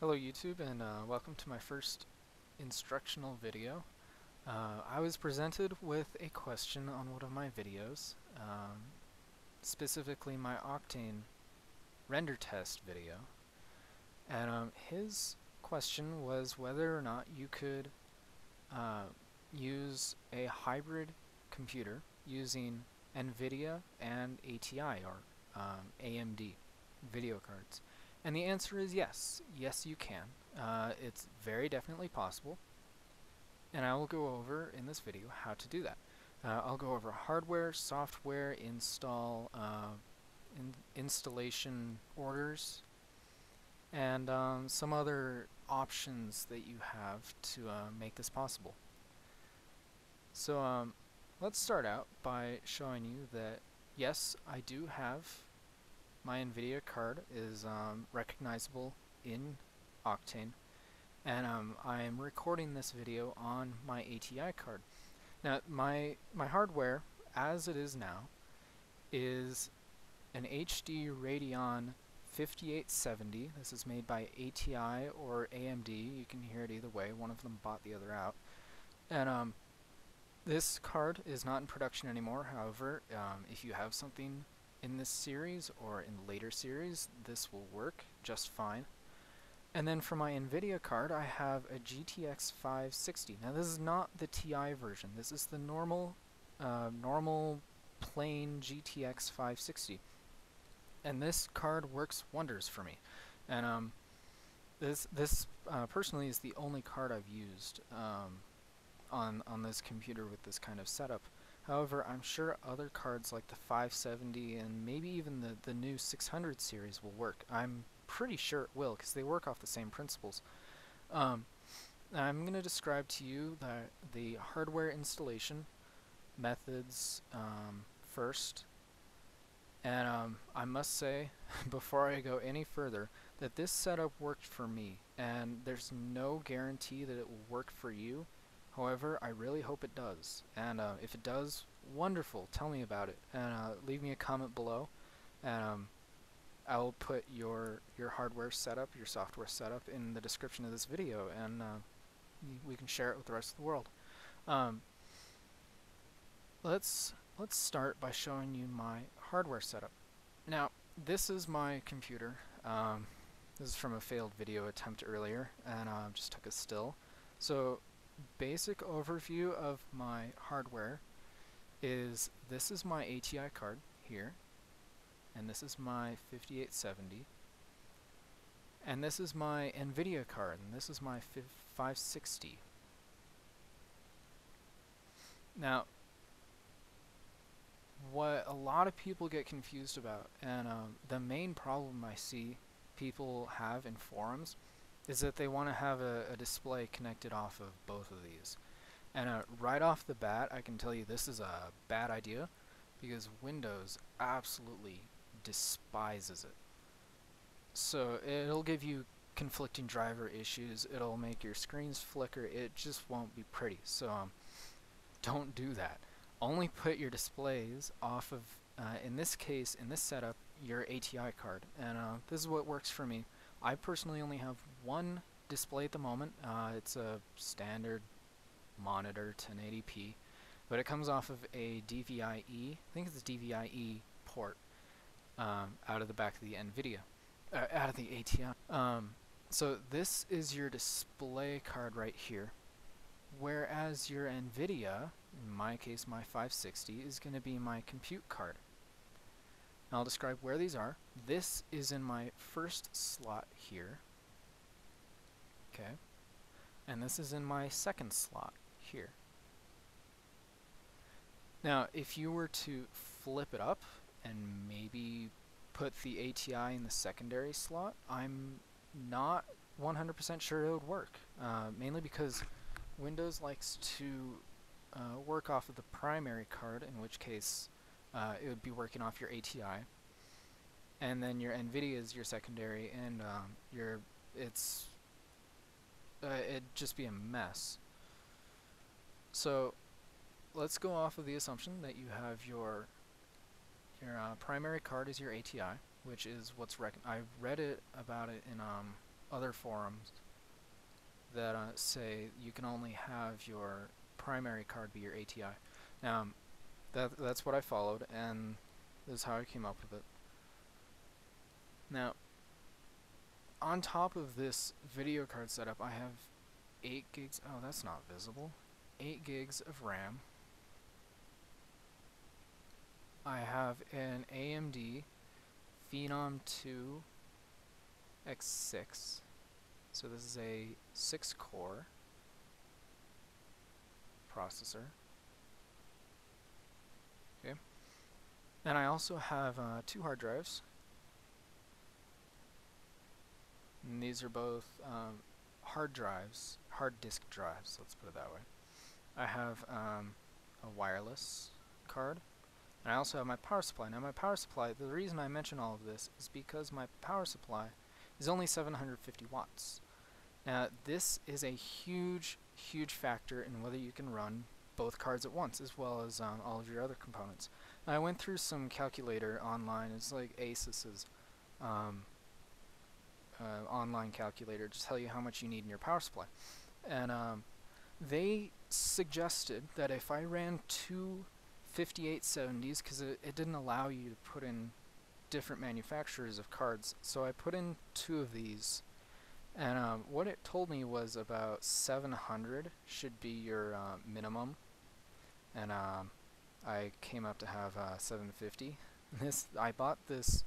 Hello YouTube, and welcome to my first instructional video. I was presented with a question on one of my videos, specifically my Octane Render test video, and his question was whether or not you could use a hybrid computer using Nvidia and ATI or AMD video cards. And the answer is yes. Yes, you can. It's very definitely possible. And I will go over in this video how to do that. I'll go over hardware, software, installation orders, and some other options that you have to make this possible. So let's start out by showing you that yes, I do have my Nvidia card is recognizable in Octane, and I am recording this video on my ATI card. Now my hardware as it is now is an HD Radeon 5870. This is made by ATI or AMD. You can hear it either way. One of them bought the other out. And this card is not in production anymore. However, if you have something in this series or in later series, this will work just fine. And then for my Nvidia card, I have a GTX 560. Now this is not the TI version. This is the normal plain GTX 560. And this card works wonders for me. And this personally is the only card I've used on this computer with this kind of setup. However, I'm sure other cards like the 570 and maybe even the new 600 series will work. I'm pretty sure it will because they work off the same principles. I'm going to describe to you the hardware installation methods first. And I must say, before I go any further, that this setup worked for me, and there's no guarantee that it will work for you. However, I really hope it does, and if it does, wonderful, tell me about it, and leave me a comment below, and I'll put your hardware setup, your software setup in the description of this video, and we can share it with the rest of the world. Let's start by showing you my hardware setup. Now, this is my computer. This is from a failed video attempt earlier, and just took a still. So, basic overview of my hardware is this is my ATI card here, and this is my 5870, and this is my Nvidia card, and this is my 560. Now, what a lot of people get confused about, and the main problem I see people have in forums is that they want to have a display connected off of both of these. And right off the bat, I can tell you this is a bad idea because Windows absolutely despises it. So it'll give you conflicting driver issues, it'll make your screens flicker, it just won't be pretty. So don't do that. Only put your displays off of, in this case, in this setup, your ATI card. And this is what works for me. I personally only have one display at the moment. It's a standard monitor, 1080p, but it comes off of a DVI-E, I think it's a DVI-E port, out of the back of the Nvidia, out of the ATI. So this is your display card right here, whereas your Nvidia, in my case my 560, is going to be my compute card. I'll describe where these are. This is in my first slot here. Okay. And this is in my second slot here. Now, if you were to flip it up and maybe put the ATI in the secondary slot, I'm not 100% sure it would work. Mainly because Windows likes to work off of the primary card, in which case it would be working off your ATI, and then your Nvidia is your secondary, and it'd just be a mess. So let's go off of the assumption that you have your primary card is your ATI, which is what's I read about it in other forums that say you can only have your primary card be your ATI. Now, that's what I followed, and this is how I came up with it. Now, on top of this video card setup, I have 8 gigs, oh, that's not visible, 8 gigs of RAM. I have an AMD Phenom 2 X6, so this is a 6-core processor. Okay, and I also have 2 hard drives, and these are both hard disk drives, let's put it that way. I have a wireless card, and I also have my power supply. Now my power supply, the reason I mention all of this is because my power supply is only 750 watts. Now this is a huge factor in whether you can run both cards at once, as well as all of your other components. Now, I went through some calculator online. It's like ASUS's online calculator to tell you how much you need in your power supply. And they suggested that if I ran two 5870s, because it didn't allow you to put in different manufacturers of cards, so I put in 2 of these, and what it told me was about 700 should be your minimum, and I came up to have 750. I bought this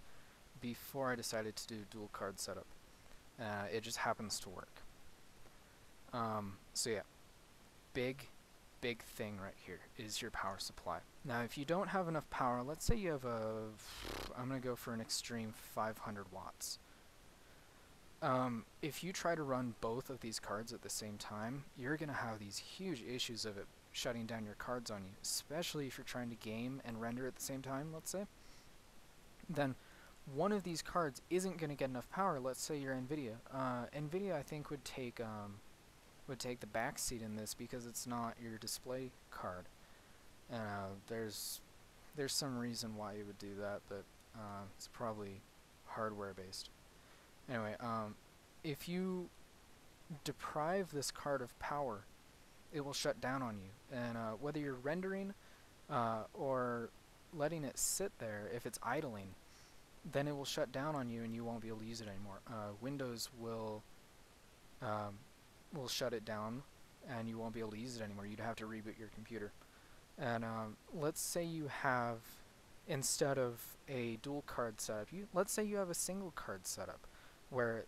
before I decided to do dual card setup. It just happens to work. So yeah, big thing right here is your power supply. Now if you don't have enough power, let's say you have I'm going to go for an extreme 500 watts. If you try to run both of these cards at the same time, you're going to have these huge issues of it shutting down your cards on you, especially if you're trying to game and render at the same time, let's say. Then one of these cards isn't going to get enough power. Let's say you're Nvidia. Nvidia, I think, would take the back seat in this because it's not your display card. And there's some reason why you would do that, but it's probably hardware based. Anyway, if you deprive this card of power, it will shut down on you. And whether you're rendering or letting it sit there, if it's idling, then it will shut down on you and you won't be able to use it anymore. Windows will shut it down and you won't be able to use it anymore. You'd have to reboot your computer. And let's say you have, instead of a dual card setup, let's say you have a single card setup where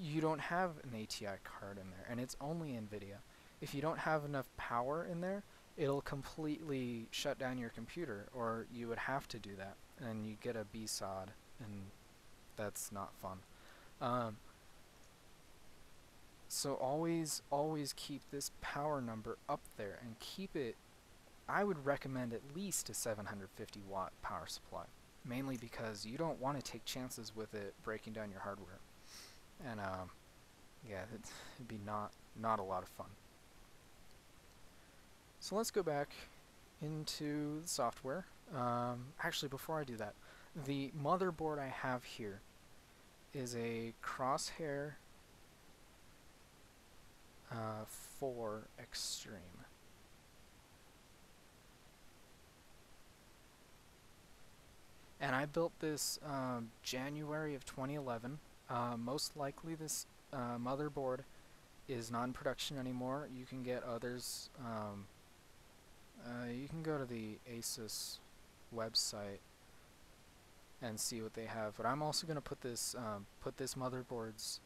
you don't have an ATI card in there and it's only Nvidia. If you don't have enough power in there, it'll completely shut down your computer, or you would have to do that, and you get a BSOD, and that's not fun. So always keep this power number up there, and keep it, I would recommend at least a 750 watt power supply, mainly because you don't want to take chances with it breaking down your hardware. And yeah, it'd be not a lot of fun. So let's go back into the software. Actually, before I do that, the motherboard I have here is a Crosshair IV Extreme. And I built this January of 2011. Most likely this motherboard is not in production anymore. You can get others. You can go to the ASUS website and see what they have. But I'm also going to put this motherboard's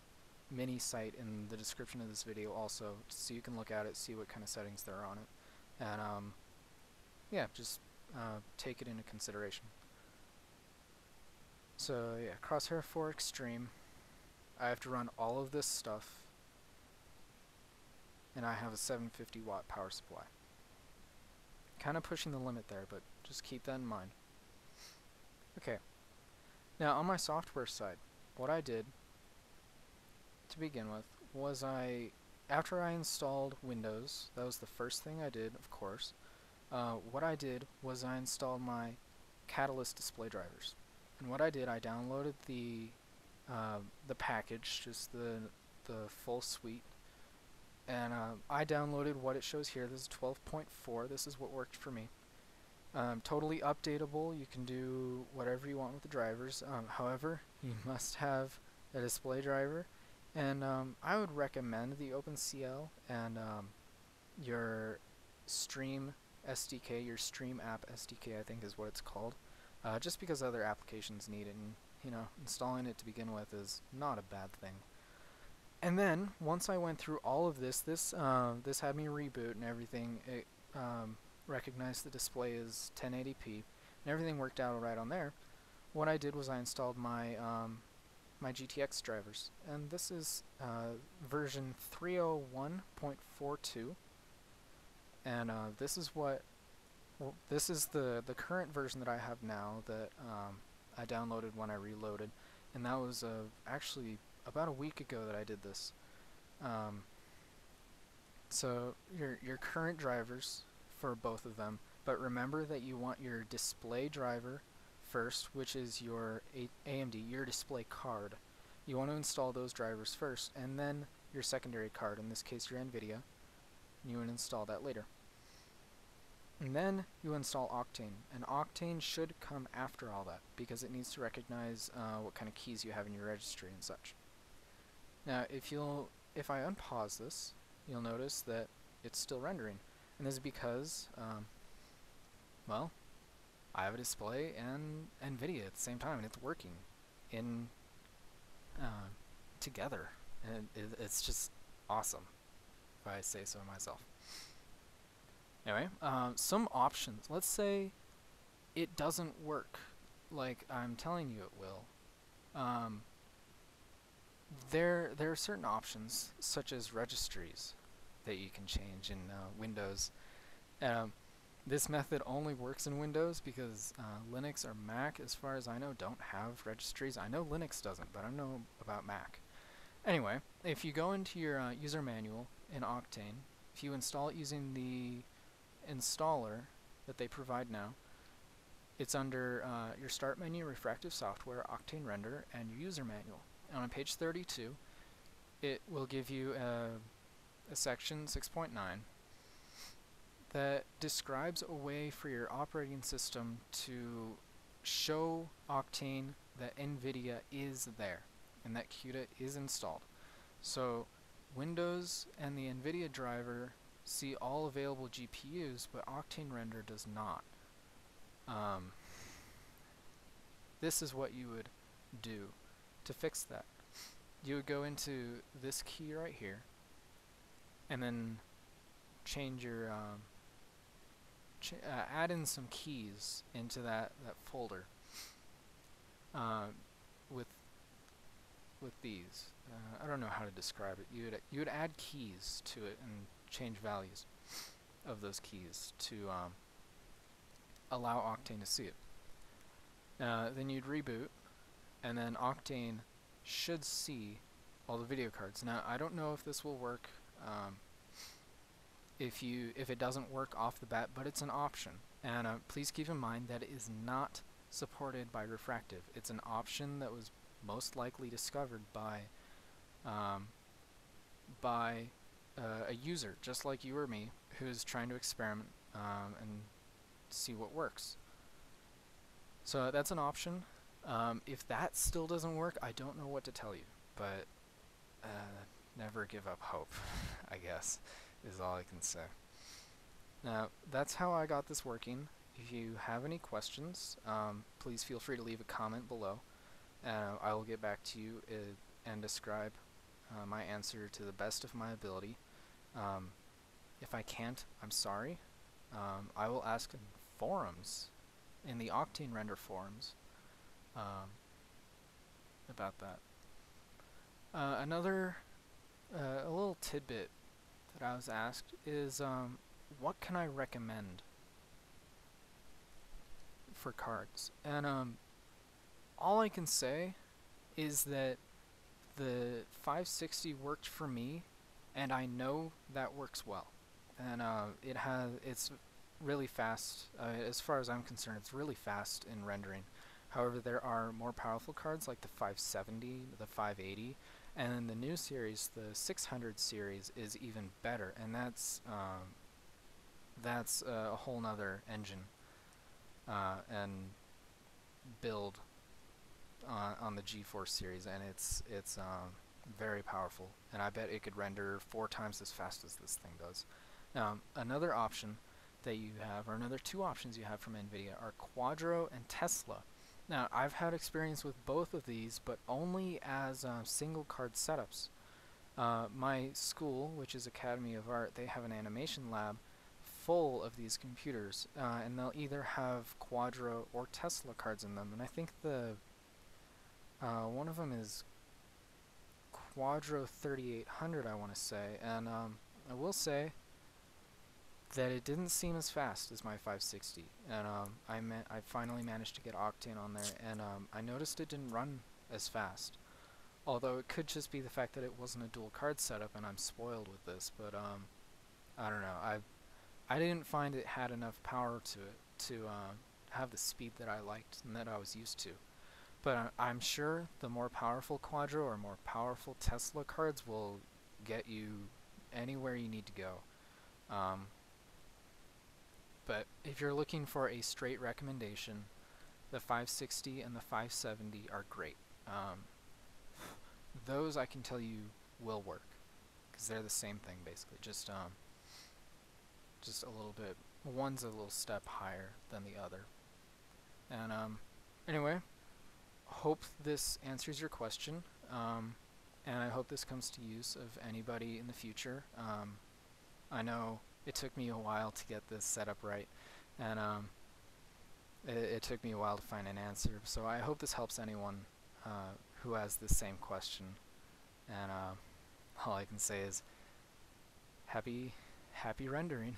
mini site in the description of this video also, so you can look at it, see what kind of settings there are on it, and yeah, just take it into consideration. So yeah, Crosshair IV Extreme. I have to run all of this stuff, and I have a 750 watt power supply. Kind of pushing the limit there, but just keep that in mind. Okay, now on my software side, what I did to begin with was after I installed Windows, that was the first thing I did, of course. What I did was I installed my Catalyst display drivers. And what I did, I downloaded the the package, just the full suite. And I downloaded what it shows here. This is 12.4. This is what worked for me. Totally updatable. You can do whatever you want with the drivers. However, you must have a display driver. And I would recommend the OpenCL and your Stream SDK, your Stream app SDK, I think is what it's called. Just because other applications need it, and installing it to begin with is not a bad thing. And then once I went through all of this, this had me reboot and everything. It recognized the display is 1080p, and everything worked out alright on there. What I did was I installed my my GTX drivers, and this is version 301.42, and this is the current version that I have now that I downloaded when I reloaded, and that was actually about a week ago that I did this. So your current drivers for both of them, but remember that you want your display driver first, which is your AMD, your display card. You want to install those drivers first, and then your secondary card, in this case your Nvidia, and you want to install that later. And then you install Octane, and Octane should come after all that, because it needs to recognize what kind of keys you have in your registry and such. Now, if I unpause this, you'll notice that it's still rendering, and this is because, well, I have a display and Nvidia at the same time, and it's working in together, and it's just awesome, if I say so myself. Anyway, some options. Let's say it doesn't work like I'm telling you it will. There are certain options, such as registries, that you can change in Windows. This method only works in Windows because Linux or Mac, as far as I know, don't have registries. I know Linux doesn't, but I don't know about Mac. Anyway, if you go into your user manual in Octane, if you install it using the installer that they provide now, it's under your start menu, refractive software, Octane Render, and your user manual. And on page 32, it will give you a section 6.9 that describes a way for your operating system to show Octane that Nvidia is there and that CUDA is installed. So Windows and the Nvidia driver see all available GPUs, but Octane Render does not. This is what you would do to fix that. You would go into this key right here, and then change your add in some keys into that folder with these. I don't know how to describe it. You would add keys to it and change values of those keys to allow Octane to see it. Then you'd reboot, and then Octane should see all the video cards. Now, I don't know if this will work if it doesn't work off the bat, but it's an option. And please keep in mind that it is not supported by Refractive. It's an option that was most likely discovered by a user, just like you or me, who's trying to experiment and see what works. So that's an option. If that still doesn't work, I don't know what to tell you, but never give up hope, I guess, is all I can say. Now, that's how I got this working. If you have any questions, please feel free to leave a comment below. I will get back to you and describe my answer to the best of my ability. If I can't, I'm sorry. I will ask in forums, in the Octane Render forums, about that. Another a little tidbit that I was asked is what can I recommend for cards? And all I can say is that the 560 worked for me, and I know that works well. And it's really fast. As far as I'm concerned, it's really fast in rendering. However, there are more powerful cards like the 570, the 580, and then the new series, the 600 series, is even better, and that's a whole nother engine and build on the GeForce series, and it's very powerful, and I bet it could render 4 times as fast as this thing does. Now, another option that you have, or another two options you have from Nvidia, are Quadro and Tesla. Now, I've had experience with both of these, but only as single card setups. My school, which is Academy of Art, they have an animation lab full of these computers, and they'll either have Quadro or Tesla cards in them, and I think the one of them is Quadro 3800, I want to say, and I will say that it didn't seem as fast as my 560, and I finally managed to get Octane on there, and I noticed it didn't run as fast. Although it could just be the fact that it wasn't a dual card setup, and I'm spoiled with this. But I don't know. I didn't find it had enough power to it to have the speed that I liked and that I was used to. But I'm sure the more powerful Quadro or more powerful Tesla cards will get you anywhere you need to go. But if you're looking for a straight recommendation, the 560 and the 570 are great. Those I can tell you will work, because they're the same thing basically, just a little bit, one's a little step higher than the other. And anyway, hope this answers your question, and I hope this comes to use of anybody in the future. I know it took me a while to get this set up right, and it took me a while to find an answer, so I hope this helps anyone who has the same question. And all I can say is happy rendering.